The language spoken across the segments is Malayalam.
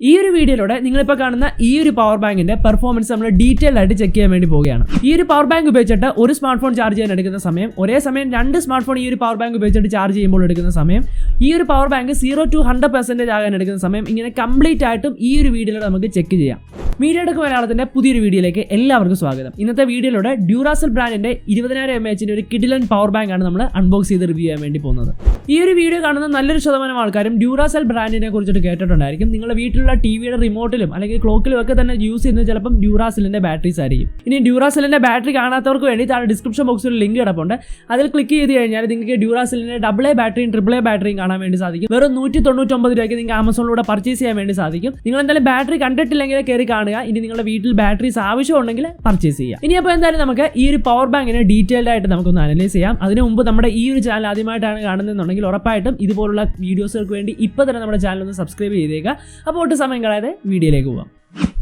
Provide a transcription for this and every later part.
ഈ ഒരു വീഡിയോയിലൂടെ നിങ്ങളിപ്പോൾ കാണുന്ന ഈ ഒരു പവർ ബാങ്കിന്റെ പെർഫോമൻസ് നമ്മൾ ഡീറ്റെയിൽ ആയിട്ട് ചെക്ക് ചെയ്യാൻ വേണ്ടി പോവുകയാണ്. ഈ ഒരു പവർ ബാങ്ക് ഉപയോഗിച്ചിട്ട് ഒരു സ്മാർട്ട് ഫോൺ ചാർജ് ചെയ്യാൻ എടുക്കുന്ന സമയം, ഒരേ സമയം രണ്ട് സ്മാർട്ട് ഫോൺ ഈ ഒരു പവർ ബാങ്ക് ഉപയോഗിച്ചിട്ട് ചാർജ് ചെയ്യുമ്പോൾ എടുക്കുന്ന സമയം, ഈ ഒരു പവർ ബാങ്ക് 0 to 100% ആകാൻ എടുക്കുന്ന സമയം, ഇങ്ങനെ കംപ്ലീറ്റ് ആയിട്ടും ഈ ഒരു വീഡിയോയിലൂടെ നമുക്ക് ചെക്ക് ചെയ്യാം. മീഡിയടെക് മലയാളത്തിന്റെ പുതിയൊരു വീഡിയോയിലേക്ക് എല്ലാവർക്കും സ്വാഗതം. ഇന്നത്തെ വീഡിയോയിലൂടെ ഡ്യൂറാസെൽ ബ്രാൻഡിന്റെ 20000 mAh ഒരു കിഡിലൻ പവർ ബാങ്ക് ആണ് നമ്മൾ അൺബോക്സ് ചെയ്ത് റിവ്യൂ ചെയ്യാൻ വേണ്ടി പോകുന്നത്. ഈ ഒരു വീഡിയോ കാണുന്ന നല്ലൊരു ശതമാനം ആൾക്കാരും ഡ്യൂറാസെൽ ബ്രാൻഡിനെ കുറിച്ചിട്ട് കേട്ടിട്ടുണ്ടായിരിക്കും. നിങ്ങളുടെ വീട്ടിലുള്ള ടിവിയുടെ റിമോട്ടിലും അല്ലെങ്കിൽ ക്ലോക്കിലും ഒക്കെ തന്നെ യൂസ് ചെയ്യുന്നത് ചിലപ്പം ഡ്യൂറാസെല്ലിന്റെ ബാറ്ററീസ് ആയിരിക്കും. ഇനി ഡ്യൂറാസെല്ലിന്റെ ബാറ്ററി കാണാത്തവർക്ക് വേണ്ടി താഴെ ഡിസ്ക്രിപ്ഷൻ ബോക്സിൽ ലിങ്ക് കിടപ്പുണ്ട്. അതിൽ ക്ലിക്ക് ചെയ്ത് കഴിഞ്ഞാൽ നിങ്ങൾക്ക് ഡ്യൂറാസെല്ലിന്റെ AA ബാറ്ററിയും AAA ബാറ്ററിയും കാണാൻ വേണ്ടി സാധിക്കും. വെറും 199 രൂപയ്ക്ക് നിങ്ങൾക്ക് ആമസോണിലൂടെ പർച്ചേസ് ചെയ്യാൻ വേണ്ടി സാധിക്കും. നിങ്ങൾ എന്തായാലും ബാറ്ററി കണ്ടിട്ടില്ലെങ്കിൽ കയറി കാണുക. ഇനി നിങ്ങളുടെ വീട്ടിൽ ബാറ്ററീസ് ആവശ്യമുണ്ടെങ്കിൽ പർച്ചേസ് ചെയ്യാം. ഇനി അപ്പോൾ എന്തായാലും നമുക്ക് ഈ ഒരു പവർ ബാങ്കിനെ ഡീറ്റെയിൽഡ് ആയിട്ട് നമുക്കൊന്ന് അനലൈസ് ചെയ്യാം. അതിനു മുമ്പ് നമ്മുടെ ഈ ഒരു ചാനൽ ആദ്യമായിട്ടാണ് കാണുന്നതെന്നുണ്ടെങ്കിൽ ഉറപ്പായിട്ടും ഇതുപോലുള്ള വീഡിയോസുകൾക്ക് വേണ്ടി ഇപ്പോൾ തന്നെ നമ്മുടെ ചാനൽ ഒന്ന് സബ്സ്ക്രൈബ് ചെയ്തേക്കുക. അപ്പോൾ ഒട്ടും സമയം കളയാതെ വീഡിയോയിലേക്ക് പോകാം.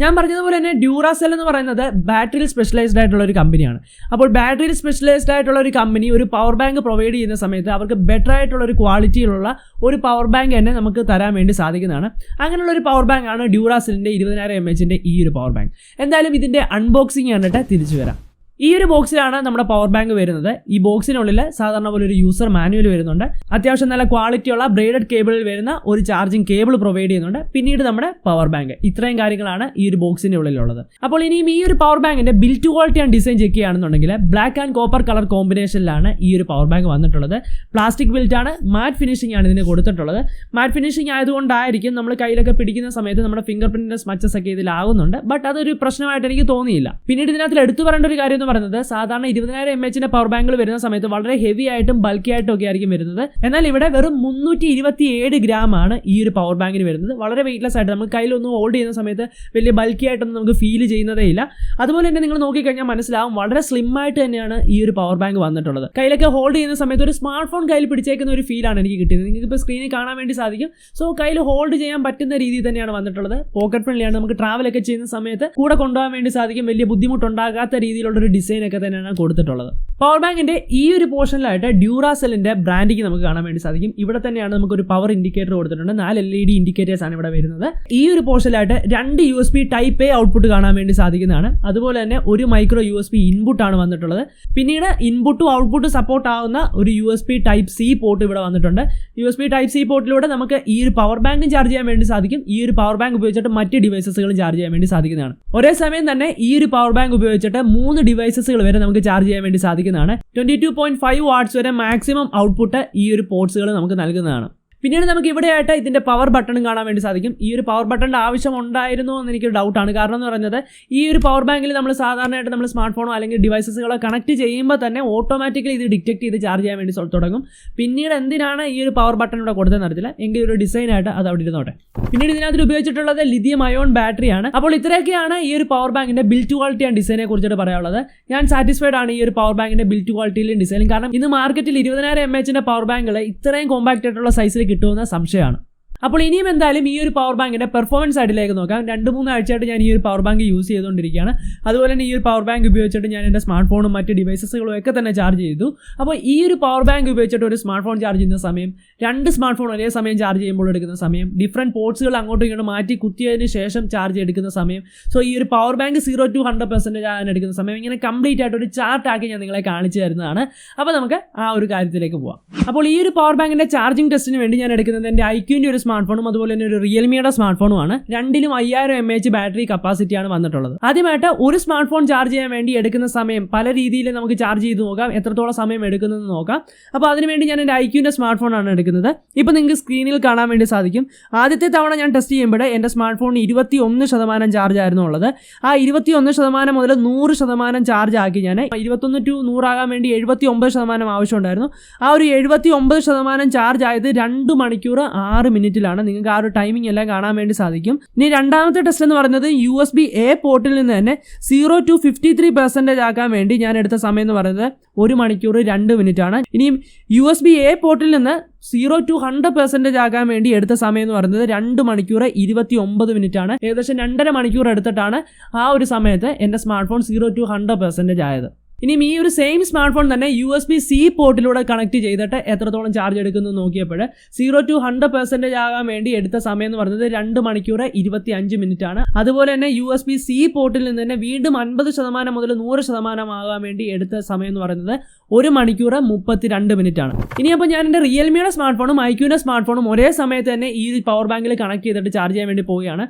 ഞാൻ പറഞ്ഞതുപോലെ തന്നെ ഡ്യൂറാസെൽ എന്ന് പറയുന്നത് ബാറ്ററിയിൽ സ്പെഷ്യലൈസ്ഡ് ആയിട്ടുള്ള ഒരു കമ്പനിയാണ്. അപ്പോൾ ബാറ്ററിയിൽ സ്പെഷ്യലൈസ്ഡ് ആയിട്ടുള്ള ഒരു കമ്പനി ഒരു പവർ ബാങ്ക് പ്രൊവൈഡ് ചെയ്യുന്ന സമയത്ത് അവർക്ക് ബെറ്റർ ആയിട്ടുള്ള ഒരു ക്വാളിറ്റിയിലുള്ള ഒരു പവർ ബാങ്ക് തന്നെ നമുക്ക് തരാൻ വേണ്ടി സാധിക്കുന്നതാണ്. അങ്ങനെയുള്ള ഒരു പവർ ബാങ്ക് ആണ് ഡ്യൂറാസെല്ലിൻ്റെ 20000 mAh ഈ ഒരു പവർ ബാങ്ക്. എന്തായാലും ഇതിൻ്റെ അൺബോക്സിംഗ് കണ്ടിട്ട് തിരിച്ചു വരാം. ഈ ഒരു ബോക്സിലാണ് നമ്മുടെ പവർ ബാങ്ക് വരുന്നത്. ഈ ബോക്സിനുള്ളിൽ സാധാരണ പോലെ ഒരു യൂസർ മാനുവൽ വരുന്നുണ്ട്. അത്യാവശ്യം നല്ല ക്വാളിറ്റിയുള്ള ബ്രേഡഡ് കേബിളിൽ വരുന്ന ഒരു ചാർജിങ് കേബിൾ പ്രൊവൈഡ് ചെയ്യുന്നുണ്ട്. പിന്നീട് നമ്മുടെ പവർ ബാങ്ക്. ഇത്രയും കാര്യങ്ങളാണ് ഈ ഒരു ബോക്സിന്റെ ഉള്ളിലുള്ളത്. അപ്പോൾ ഇനിയും ഈ ഒരു പവർ ബാങ്കിന്റെ built quality and design check ചെയ്യുകയാണെന്നുണ്ടെങ്കിൽ ബ്ലാക്ക് ആൻഡ് കോപ്പർ കളർ കോമ്പിനേഷനിലാണ് ഈ ഒരു പവർ ബാങ്ക് വന്നിട്ടുള്ളത്. പ്ലാസ്റ്റിക് ബിൽറ്റ് ആണ്, മാറ്റ് ഫിനിഷിംഗ് ആണ് ഇതിന് കൊടുത്തിട്ടുള്ളത്. മാറ്റ് ഫിനിഷിംഗ് ആയതുകൊണ്ടായിരിക്കും നമ്മൾ കയ്യിലൊക്കെ പിടിക്കുന്ന സമയത്ത് നമ്മുടെ ഫിംഗർ പ്രിന്റിന്റെ സ്മച്ചസ് ഒക്കെ ഇതിലാകുന്നുണ്ട്. ബട്ട് അതൊരു പ്രശ്നമായിട്ട് എനിക്ക് തോന്നിയില്ല. പിന്നീട് ഇതിനകത്ത് എടുത്തു പറയേണ്ട ഒരു കാര്യം പറയുന്നത് സാധാരണ 20000 mAh പവർ ബാങ്കുകൾ വരുന്ന സമയത്ത് വളരെ ഹെവി ആയിട്ടും ബൾക്കി ആയിട്ടും ഒക്കെ ആയിരിക്കും വരുന്നത്. എന്നാൽ ഇവിടെ വെറും 327 gram ആണ് ഈ ഒരു പവർ ബാങ്കിന് വരുന്നത്. വളരെ വെയിറ്റ്ലെസ് ആയിട്ട് നമുക്ക് കയ്യിലൊന്നും ഹോൾഡ് ചെയ്യുന്ന സമയത്ത് വലിയ ബൾക്കി ആയിട്ടൊന്നും നമുക്ക് ഫീൽ ചെയ്യുന്നതേ ഇല്ല. അതുപോലെ തന്നെ നിങ്ങൾ നോക്കിക്കഴിഞ്ഞാൽ മനസ്സിലാവും വളരെ സ്ലിം ആയിട്ട് തന്നെയാണ് ഈ ഒരു പവർ ബാങ്ക് വന്നിട്ടുള്ളത്. കയ്യിലൊക്കെ ഹോൾഡ് ചെയ്യുന്ന സമയത്ത് ഒരു സ്മാർട്ട് ഫോൺ കയ്യിൽ പിടിച്ചേക്കുന്ന ഒരു ഫീലാണ് എനിക്ക് കിട്ടിയത്. നിങ്ങൾക്ക് ഇപ്പോൾ സ്ക്രീനിൽ കാണാൻ വേണ്ടി സാധിക്കും. സോ കയ്യിൽ ഹോൾഡ് ചെയ്യാൻ പറ്റുന്ന രീതിയിൽ തന്നെയാണ് വന്നിട്ടുള്ളത്. പോക്കറ്റ് ഫ്രണ്ട്ലിയാണ്. നമുക്ക് ട്രാവലൊക്കെ ചെയ്യുന്ന സമയത്ത് കൂടെ കൊണ്ടുപോകാൻ വേണ്ടി സാധിക്കും. വലിയ ബുദ്ധിമുട്ടുണ്ടാകാത്ത രീതിയിലുള്ളൊരു ഡിസൈൻ ഒക്കെ തന്നെയാണ് കൊടുത്തിട്ടുള്ളത്. പവർ ബാങ്കിന്റെ ഈ ഒരു പോർഷനിലായിട്ട് ഡ്യൂറാസെല്ലിന്റെ ബ്രാൻഡിങ് നമുക്ക് കാണാൻ വേണ്ടി സാധിക്കും. ഇവിടെ തന്നെയാണ് നമുക്കൊരു പവർ ഇൻഡിക്കേറ്റർ കൊടുത്തിട്ടുണ്ട്. 4 LED ഇൻഡിക്കേറ്റേഴ്സ് ആണ് ഇവിടെ വരുന്നത്. ഈ ഒരു പോർഷനിലായിട്ട് 2 USB Type A ഔട്ട്പുട്ട് കാണാൻ വേണ്ടി സാധിക്കുന്നതാണ്. അതുപോലെ തന്നെ ഒരു മൈക്രോ USB ഇൻപുട്ട് ആണ് വന്നിട്ടുള്ളത്. പിന്നീട് ഇൻപുട്ടും ഔട്ട്പുട്ടും സപ്പോർട്ട് ആവുന്ന ഒരു USB Type C പോർട്ട് ഇവിടെ വന്നിട്ടുണ്ട്. USB Type C പോർട്ടിലൂടെ നമുക്ക് ഈ ഒരു പവർ ബാങ്കും ചാർജ് ചെയ്യാൻ വേണ്ടി സാധിക്കും. ഈ ഒരു പവർ ബാങ്ക് ഉപയോഗിച്ചിട്ട് മറ്റ് ഡിവൈസസുകളും ചാർജ് ചെയ്യാൻ വേണ്ടി സാധിക്കുന്നതാണ്. ഒരേ സമയം തന്നെ ഈ ഒരു പവർ ബാങ്ക് ഉപയോഗിച്ചിട്ട് 3 ഡിവൈസസുകൾ വരെ നമുക്ക് ചാർജ് ചെയ്യാൻ വേണ്ടി സാധിക്കുന്നതാണ്. 22.5 വാട്ട്സ് വരെ മാക്സിമം ഔട്ട്പുട്ട് ഈ ഒരു പോർട്സുകൾ നമുക്ക് നൽകുന്നതാണ്. പിന്നീട് നമുക്ക് ഇവിടെയായിട്ട് ഇതിൻ്റെ പവർ ബട്ടണും കാണാൻ വേണ്ടി സാധിക്കും. ഈ ഒരു പവർ ബട്ടണിൻ്റെ ആവശ്യം ഉണ്ടായിരുന്നോ എന്ന് എനിക്കൊരു ഡൗട്ടാണ്. കാരണം എന്ന് പറയുന്നത് ഈ ഒരു പവർ ബാങ്കിൽ നമ്മൾ സാധാരണയായിട്ട് നമ്മൾ സ്മാർട്ട് ഫോണോ അല്ലെങ്കിൽ ഡിവൈസസുകളോ കണക്ട് ചെയ്യുമ്പോൾ തന്നെ ഓട്ടോമാറ്റിക്കലി ഇത് ഡിറ്റക്ട് ചെയ്ത് ചാർജ് ചെയ്യാൻ വേണ്ടി തുടങ്ങും. പിന്നീട് എന്തിനാണ് ഈ ഒരു പവർ ബട്ടൺ ഇവിടെ കൊടുത്തതെന്ന് അറിയത്തില്ല. എങ്കിൽ ഒരു ഡിസൈനായിട്ട് അത് അവിടെ ഇരുന്നോട്ടെ. പിന്നീട് ഇതിനകത്ത് ഉപയോഗിച്ചിട്ടുള്ളത് ലിഥിയം അയോൺ ബാറ്ററിയാണ്. അപ്പോൾ ഇത്രയൊക്കെയാണ് ഈ ഒരു പവർ ബാങ്കിൻ്റെ ബിൽറ്റ് ക്വാളിറ്റി ആൻഡ് ഡിസൈനെ കുറിച്ചിട്ട് പറയാനുള്ളത്. ഞാൻ സാറ്റിസ്ഫൈഡ് ആണ് ഈ ഒരു പവർ ബാങ്കിൻ്റെ ബിൽറ്റ് ക്വാളിറ്റിയിലും ഡിസൈനും. കാരണം ഇന്ന് മാർക്കറ്റിൽ 20000 mAh പവർ ബാങ്കുകൾ ഇത്രയും കോമ്പാക്റ്റ് ആയിട്ടുള്ള സൈസിൽ കിട്ടുമെന്ന സംശയമാണ്. അപ്പോൾ ഇനിയും എന്തായാലും ഈ ഒരു പവർ ബാങ്കിൻ്റെ പെർഫോമൻസ് സൈഡിലേക്ക് നോക്കാം. 2-3 ആഴ്ചയായിട്ട് ഞാൻ ഈ ഒരു പവർ ബാങ്ക് യൂസ് ചെയ്തുകൊണ്ടിരിക്കുകയാണ്. അതുപോലെ തന്നെ ഈ ഒരു പവർ ബാങ്ക് ഉപയോഗിച്ചിട്ട് ഞാൻ എൻ്റെ സ്മാർട്ട് ഫോണും മറ്റ് ഡിവൈസസുകളും ഒക്കെ തന്നെ ചാർജ് ചെയ്തു. അപ്പോൾ ഈ ഒരു പവർ ബാങ്ക് ഉപയോഗിച്ചിട്ട് ഒരു സ്മാർട്ട് ഫോൺ ചാർജ് ചെയ്യുന്ന സമയം, 2 സ്മാർട്ട് ഫോൺ ഒരേ സമയം ചാർജ് ചെയ്യുമ്പോൾ എടുക്കുന്ന സമയം, ഡിഫറൻറ്റ് പോർട്സുകൾ അങ്ങോട്ടും ഇങ്ങോട്ടും മാറ്റി കുത്തിയതിന് ശേഷം ചാർജ് എടുക്കുന്ന സമയം, സോ ഈ ഒരു പവർ ബാങ്ക് 0 to 100% ആകാൻ എടുക്കുന്ന സമയം, ഇങ്ങനെ കംപ്ലീറ്റ് ആയിട്ട് ഒരു ചാർട്ടാക്കി ഞാൻ നിങ്ങളെ കാണിച്ചു തരുന്നതാണ്. അപ്പോൾ നമുക്ക് ആ ഒരു കാര്യത്തിലേക്ക് പോവാം. അപ്പോൾ ഈ ഒരു പവർ ബാങ്കിൻ്റെ ചാർജിങ് ടെസ്റ്റിന് വേണ്ടി ഞാൻ എടുക്കുന്നത് എൻ്റെ ഐക്യൂൻ്റെ ഒരു സ്മാർട്ട് ഫോണും അതുപോലെ തന്നെ ഒരു റിയൽമിയുടെ സ്മാർട്ട് ഫോണുമാണ്. രണ്ടിലും 5000 mAh ബാറ്ററി കപ്പാസിറ്റിയാണ് വന്നിട്ടുള്ളത്. ആദ്യമായിട്ട് ഒരു സ്മാർട്ട് ഫോൺ ചാർജ് ചെയ്യാൻ വേണ്ടി എടുക്കുന്ന സമയം പല രീതിയിൽ നമുക്ക് ചാർജ് ചെയ്ത് നോക്കാം. എത്രത്തോളം സമയം എടുക്കുന്നതെന്ന് നോക്കാം. അപ്പോൾ അതിനുവേണ്ടി ഞാൻ എൻ്റെ ഐക്യൂൻ്റെ സ്മാർട്ട് ഫോണാണ് എടുക്കുന്നത്. ഇപ്പോൾ നിങ്ങൾക്ക് സ്ക്രീനിൽ കാണാൻ വേണ്ടി സാധിക്കും. ആദ്യത്തെ തവണ ഞാൻ ടെസ്റ്റ് ചെയ്യുമ്പോൾ എൻ്റെ സ്മാർട്ട് ഫോൺ 21% ചാർജ് ആയിരുന്നു ഉള്ളത്. ആ 21% മുതൽ 100% ചാർജ് ആക്കി ഞാൻ 21 to 100 ആകാൻ വേണ്ടി 79% ആവശ്യമുണ്ടായിരുന്നു. ആ ഒരു 79% ചാർജ് ആയത് 2 മണിക്കൂർ 6 മിനിറ്റിലാണ്. നിങ്ങൾക്ക് ആ ഒരു ടൈമിംഗ് എല്ലാം കാണാൻ വേണ്ടി സാധിക്കും. ഇനി രണ്ടാമത്തെ ടെസ്റ്റ് എന്ന് പറയുന്നത് USB A പോർട്ടിൽ നിന്ന് തന്നെ 0 to 53% ആക്കാൻ വേണ്ടി ഞാൻ എടുത്ത സമയം എന്ന് പറയുന്നത് 1 മണിക്കൂർ 2 മിനിറ്റ് ആണ്. ഇനിയും USB A പോർട്ടിൽ നിന്ന് 0 to 100% ആക്കാൻ വേണ്ടി എടുത്ത സമയം എന്ന് പറയുന്നത് 2 മണിക്കൂർ 29 മിനിറ്റ് ആണ്. ഏകദേശം 2.5 മണിക്കൂർ എടുത്തിട്ടാണ് ആ ഒരു സമയത്ത് എൻ്റെ സ്മാർട്ട് ഫോൺ 0 to 100% ആയത്. ഇനിയും ഈ ഒരു സെയിം സ്മാർട്ട് ഫോൺ തന്നെ USB-C പോർട്ടിലൂടെ കണക്ട് ചെയ്തിട്ട് എത്രത്തോളം ചാർജ് എടുക്കുന്നു നോക്കിയപ്പോൾ 0 to 100% ആകാൻ വേണ്ടി എടുത്ത സമയം എന്ന് പറയുന്നത് 2 മണിക്കൂർ 25 മിനിറ്റ് ആണ്. അതുപോലെ തന്നെ USB-C പോർട്ടിൽ നിന്ന് തന്നെ വീണ്ടും 50% മുതൽ 100% ആകാൻ വേണ്ടി എടുത്ത സമയം എന്ന് പറയുന്നത് 1 മണിക്കൂർ 32 മിനിറ്റ് ആണ്. ഇനിയപ്പോൾ ഞാൻ എൻ്റെ റിയൽമിയുടെ സ്മാർട്ട് ഫോണും ഐക്യൂൻ്റെ സ്മാർട്ട് ഫോണും ഒരേ സമയത്ത് തന്നെ ഈ പവർ ബാങ്കിൽ കണക്ട് ചെയ്തിട്ട് ചാർജ് ചെയ്യാൻ വേണ്ടി പോവുകയാണ്.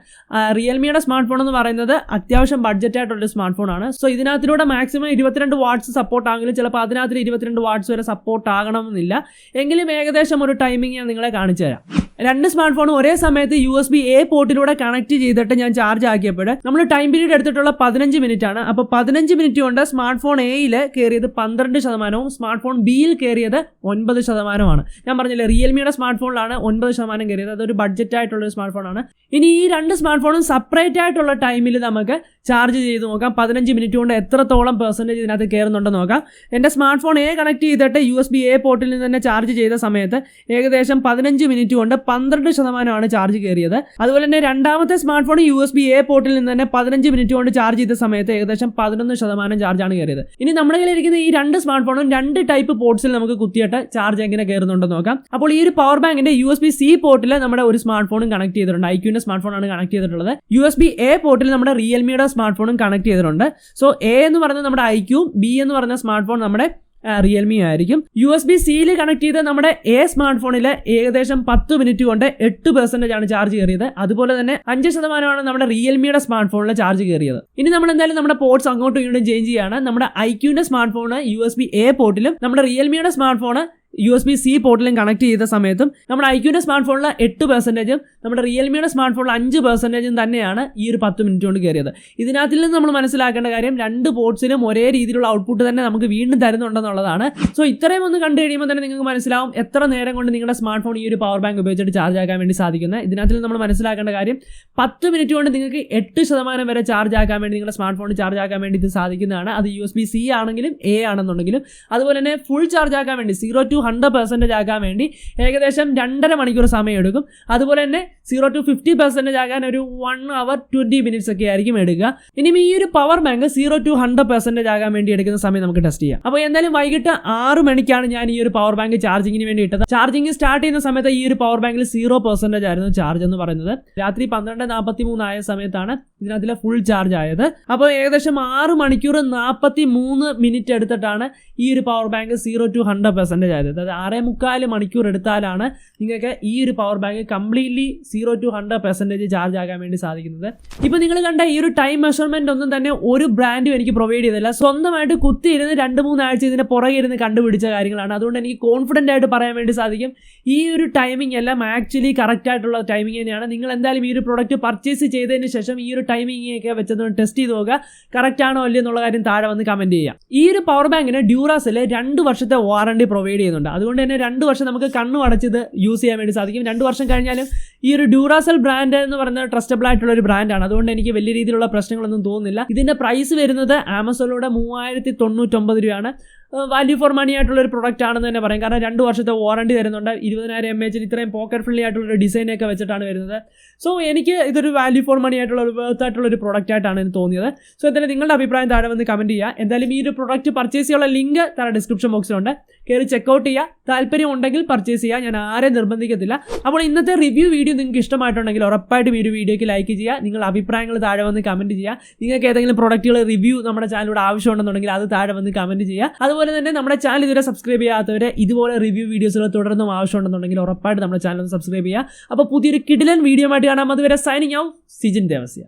റിയൽമിയുടെ സ്മാർട്ട് ഫോൺ എന്ന് പറയുന്നത് അത്യാവശ്യം ബഡ്ജറ്റ് ആയിട്ടുള്ള സ്മാർട്ട് ഫോണാണ്. സോ ഇതിനകത്തിലൂടെ മാക്സിമം 22 വാട്ട്സ് സപ്പോർട്ട് ആണെങ്കിലും ചിലപ്പോൾ അതിനകത്ത് 22 വാട്ട്സ് വരെ സപ്പോർട്ട് ആകണമെന്നില്ല. എങ്കിലും ഏകദേശം ഒരു ടൈമിംഗ് ഞാൻ നിങ്ങളെ കാണിച്ചു തരാം. 2 സ്മാർട്ട് ഫോണും ഒരേ സമയത്ത് USB-A പോർട്ടിലൂടെ കണക്ട് ചെയ്തിട്ട് ഞാൻ ചാർജ് ആക്കിയപ്പോൾ നമ്മൾ ടൈം പീരീഡ് എടുത്തിട്ടുള്ള 15 മിനിറ്റ് ആണ്. അപ്പോൾ 15 മിനിറ്റ് കൊണ്ട് സ്മാർട്ട് ഫോൺ എയിൽ കയറിയത് 12%, സ്മാർട്ട് ഫോൺ ബിയിൽ കയറിയത് 9%. ഞാൻ പറഞ്ഞില്ലേ റിയൽമിയുടെ സ്മാർട്ട് ഫോണിലാണ് 9% കയറിയത്. അതൊരു ബഡ്ജറ്റ് ആയിട്ടുള്ള ഒരു സ്മാർട്ട് ഫോണാണ്. ഇനി ഈ 2 സ്മാർട്ട് ഫോണും സെപ്പറേറ്റ് ആയിട്ടുള്ള ടൈമിൽ നമുക്ക് ചാർജ് ചെയ്ത് നോക്കാം. 15 മിനിറ്റ് കൊണ്ട് എത്രത്തോളം പെർസെൻറ്റേജ് ഇതിനകത്ത് കയറുന്നുണ്ടെന്ന് നോക്കാം. എൻ്റെ സ്മാർട്ട് ഫോൺ കണക്ട് ചെയ്തിട്ട് USB-A പോർട്ടിൽ നിന്ന് തന്നെ ചാർജ് ചെയ്ത സമയത്ത് ഏകദേശം 15 മിനിറ്റ് കൊണ്ട് 12% ചാർജ് കയറിയത്. അതുപോലെ തന്നെ രണ്ടാമത്തെ സ്മാർട്ട് ഫോൺ USB-A പോർട്ടിൽ നിന്ന് തന്നെ 15 മിനിറ്റ് കൊണ്ട് ചാർജ് ചെയ്ത സമയത്ത് ഏകദേശം 11% ചാർജാണ് കയറിയത്. ഇനി നമ്മുടെ കയ്യിലിരിക്കുന്ന ഈ 2 സ്മാർട്ട് ഫോണും 2 ടൈപ്പ് പോർട്സിൽ നമുക്ക് കുത്തിയിട്ട് ചാർജ് എങ്ങനെ കയറുന്നുണ്ടെന്ന് നോക്കാം. അപ്പോൾ ഈ ഒരു പവർ ബാങ്കിന്റെ USB-C പോർട്ടിൽ നമ്മുടെ ഒരു സ്മാർട്ട് ഫോണും കണക്ട് ചെയ്തിട്ടുണ്ട്. ഐക്യൂന്റെ സ്മാർട്ട് ഫോണാണ് കണക്ട് ചെയ്തിട്ടുള്ളത്. USB-A പോർട്ടിൽ നമ്മുടെ റിയൽമിയുടെ സ്മാർട്ട് ഫോണും കണക്ട് ചെയ്തിട്ടുണ്ട്. സോ A എന്ന് പറയുന്നത് നമ്മുടെ ഐക്യൂ, B എന്ന് പറയുന്ന സ്മാർട്ട് ഫോൺ നമ്മുടെ റിയൽമി ആയിരിക്കും. USB-Cയിൽ കണക്ട് ചെയ്ത് നമ്മുടെ A സ്മാർട്ട് ഫോണിൽ ഏകദേശം 10 മിനിറ്റ് കൊണ്ട് 8% ആണ് ചാർജ് കയറിയത്. അതുപോലെ തന്നെ 5% നമ്മുടെ റിയൽമിയുടെ സ്മാർട്ട് ഫോണിൽ ചാർജ് കയറിയത്. ഇനി നമ്മൾ എന്തായാലും നമ്മുടെ പോർട്സ് അങ്ങോട്ടും ഇങ്ങോട്ടും ചേഞ്ച് ചെയ്യാണ്. നമ്മുടെ ഐക്യൂന്റെ സ്മാർട്ട് ഫോൺ USB-A പോർട്ടിലും നമ്മുടെ റിയൽമിയുടെ സ്മാർട്ട് ഫോൺ USB-C പോർട്ടിലും കണക്ട് ചെയ്ത സമയത്തും നമ്മുടെ ഐക്യൂന്റെ സ്മാർട്ട് ഫോണിൽ 8%, നമ്മുടെ റിയൽമിയുടെ സ്മാർട്ട് ഫോണിൽ 5% തന്നെയാണ് ഈ ഒരു 10 മിനിറ്റ് കൊണ്ട് കയറിയത്. ഇതിനകത്തിൽ നിന്ന് നമ്മൾ മനസ്സിലാക്കേണ്ട കാര്യം 2 പോർട്സിലും ഒരേ രീതിയിലുള്ള ഔട്ട്പുട്ട് തന്നെ നമുക്ക് വീണ്ടും തരുന്നുണ്ടെന്നുള്ളതാണ്. സോ ഇത്രയും ഒന്ന് കണ്ടു കഴിയുമ്പോൾ തന്നെ നിങ്ങൾക്ക് മനസ്സിലാവും എത്ര നേരം കൊണ്ട് നിങ്ങളുടെ സ്മാർട്ട് ഫോൺ ഈ ഒരു പവർ ബാങ്ക് ഉപയോഗിച്ചിട്ട് ചാർജ് ആക്കാൻ വേണ്ടി സാധിക്കുന്നത്. ഇതിനകത്തിൽ നമ്മൾ മനസ്സിലാക്കേണ്ട കാര്യം 10 മിനിറ്റ് കൊണ്ട് നിങ്ങൾക്ക് 8% വരെ ചാർജ് ആക്കാൻ വേണ്ടി നിങ്ങളുടെ സ്മാർട്ട് ഫോൺ ചാർജ് ആക്കാൻ വേണ്ടി ഇത് സാധിക്കുന്നതാണ്. അത് USB-C ആണെങ്കിലും A ആണെന്നുണ്ടെങ്കിലും. അതുപോലെ തന്നെ ഫുൾ ചാർജ് ആക്കാൻ വേണ്ടി 0 to 100% ആക്കാൻ വേണ്ടി ഏകദേശം 2.5 മണിക്കൂർ സമയം എടുക്കും. അതുപോലെ തന്നെ 0 to 50% ആകാൻ ഒരു 1 hour 20 minutes ഒക്കെ ആയിരിക്കും എടുക്കുക. ഇനിയും ഈ ഒരു പവർ ബാങ്ക് 0 to 100% ആകാൻ വേണ്ടി എടുക്കുന്ന സമയം നമുക്ക് ടെസ്റ്റ് ചെയ്യാം. അപ്പോൾ എന്തായാലും വൈകിട്ട് 6 മണിക്കാണ് ഞാൻ ഈ ഒരു പവർ ബാങ്ക് ചാർജിങ്ങിന് വേണ്ടി ഇട്ടത്. ചാർജിങ് സ്റ്റാർട്ട് ചെയ്യുന്ന സമയത്ത് ഈ ഒരു പവർ ബാങ്കിൽ 0% ആയിരുന്നു ചാർജ് എന്ന് പറയുന്നത്. രാത്രി 12:43 ആയ സമയത്താണ് ഇതിനകത്തിലെ ഫുൾ ചാർജ് ആയത്. അപ്പോൾ ഏകദേശം 6 മണിക്കൂർ 43 മിനിറ്റ് എടുത്തിട്ടാണ് ഈ ഒരു പവർ ബാങ്ക് 0 to 100% ആയത്. അതായത് 6.25 മണിക്കൂർ എടുത്താലാണ് നിങ്ങൾക്ക് ഈ ഒരു power bank completely 0 to 100% charge ആകാൻ വേണ്ടി സാധിക്കുന്നത്. ഇപ്പോൾ നിങ്ങൾ കണ്ട ഈ ഒരു ടൈം മെഷർമെന്റ് ഒന്നും തന്നെ ഒരു ബ്രാൻഡും എനിക്ക് പ്രൊവൈഡ് ചെയ്തില്ല. സ്വന്തമായിട്ട് കുത്തിയിരുന്ന് 2-3 ആഴ്ച ഇതിന്റെ പുറകെ ഇരുന്ന് കണ്ടുപിടിച്ച കാര്യങ്ങളാണ്. അതുകൊണ്ട് എനിക്ക് കോൺഫിഡൻ്റ് ആയിട്ട് പറയാൻ വേണ്ടി സാധിക്കും ഈ ഒരു ടൈമിംഗ് എല്ലാം ആക്ച്വലി കറക്റ്റ് ആയിട്ടുള്ള ടൈമിംഗ് തന്നെയാണ്. നിങ്ങൾ എന്തായാലും ഈ ഒരു പ്രൊഡക്റ്റ് പർച്ചേസ് ചെയ്തതിന് ശേഷം ഈ ഒരു ടൈമിംഗ് ഒക്കെ വെച്ചത് ടെസ്റ്റ് ചെയ്ത് നോക്കുക, കറക്റ്റ് ആണോ അല്ലയോ എന്നുള്ള കാര്യം താഴെ വന്ന് കമന്റ് ചെയ്യുക. ഈ ഒരു പവർ ബാങ്കിന് ഡ്യൂറാസെൽ 2 വർഷത്തെ വാറണ്ടി പ്രൊവൈഡ് ചെയ്യുന്നുണ്ട്. അതുകൊണ്ട് തന്നെ 2 വർഷം നമുക്ക് കണ്ണു അടച്ചത് യൂസ് ചെയ്യാൻ വേണ്ടി സാധിക്കും. 2 വർഷം കഴിഞ്ഞാലും ഈ ഒരു ഡ്യൂറാസെൽ ബ്രാൻഡ് എന്ന് പറയുന്നത് ട്രസ്റ്റബിൾ ആയിട്ടുള്ള ഒരു ബ്രാൻഡാണ്. അതുകൊണ്ട് എനിക്ക് വലിയ രീതിയിലുള്ള പ്രശ്നങ്ങളൊന്നും തോന്നുന്നില്ല. ഇതിന്റെ പ്രൈസ് വരുന്നത് ആമസോണിലൂടെ 3099 രൂപയാണ്. വാല്യൂ ഫോർ മണി ആയിട്ടുള്ള ഒരു പ്രൊഡക്റ്റ് ആണെന്ന് തന്നെ പറയും. കാരണം 2 വർഷത്തെ വാറണ്ടി തരുന്നുണ്ട്. 20,000 mAh ഇത്രയും പോക്കറ്റ് ഫ്രണ്ട്ലി ആയിട്ടുള്ള ഡിസൈനൊക്കെ വെച്ചിട്ടാണ് വരുന്നത്. സോ എനിക്ക് ഇതൊരു വാല്യൂ ഫോർ മണി ആയിട്ടുള്ള ഒരു വർത്ത് ആയിട്ടുള്ള ഒരു പ്രൊഡക്റ്റ് ആയിട്ടാണ് എനിക്ക് തോന്നിയത്. സോ എന്തായാലും നിങ്ങളുടെ അഭിപ്രായം താഴെ വന്ന് കമന്റ് ചെയ്യുക. എന്തായാലും ഈ ഒരു പ്രൊഡക്റ്റ് പർച്ചേസ് ചെയ്യാനുള്ള ലിങ്ക് താഴെ ഡിസ്ക്രിപ്ഷൻ ബോക്സിലുണ്ട്. കയറി ചെക്കൗട്ട് ചെയ്യുക. താല്പര്യം ഉണ്ടെങ്കിൽ പർച്ചേസ് ചെയ്യുക. ഞാൻ ആരെയും നിർബന്ധിക്കത്തില്ല. അപ്പോൾ ഇന്നത്തെ റിവ്യൂ വീഡിയോ നിങ്ങൾക്ക് ഇഷ്ടമായിട്ടുണ്ടെങ്കിൽ ഉറപ്പായിട്ടും ഈ ഒരു വീഡിയോയ്ക്ക് ലൈക്ക് ചെയ്യുക. നിങ്ങളുടെ അഭിപ്രായങ്ങൾ താഴെ വന്ന് കമന്റ് ചെയ്യുക. നിങ്ങൾക്ക് ഏതെങ്കിലും പ്രൊഡക്റ്റുകൾ റിവ്യൂ നമ്മുടെ ചാനലിലൂടെ ആവശ്യമുണ്ടെന്നുണ്ടെങ്കിൽ അത് താഴെ വന്ന് കമന്റ് ചെയ്യുക. അതുപോലെ തന്നെ നമ്മുടെ ചാനൽ ഇതുവരെ സബ്സ്ക്രൈബ് ചെയ്യാത്തവരെ ഇതുപോലെ റിവ്യൂ വീഡിയോസുകൾ തുടർന്നും ആവശ്യമുണ്ടെന്നുണ്ടെങ്കിൽ ഉറപ്പായിട്ട് നമ്മുടെ ചാനൽ സബ്സ്ക്രൈബ് ചെയ്യുക. അപ്പോൾ പുതിയൊരു കിടിലൻ വീഡിയോ ആയിട്ട് കാണാം. അതുവരെ സൈനിങ് ഔട്ട്, സിജിൻ ദേവസ്യ.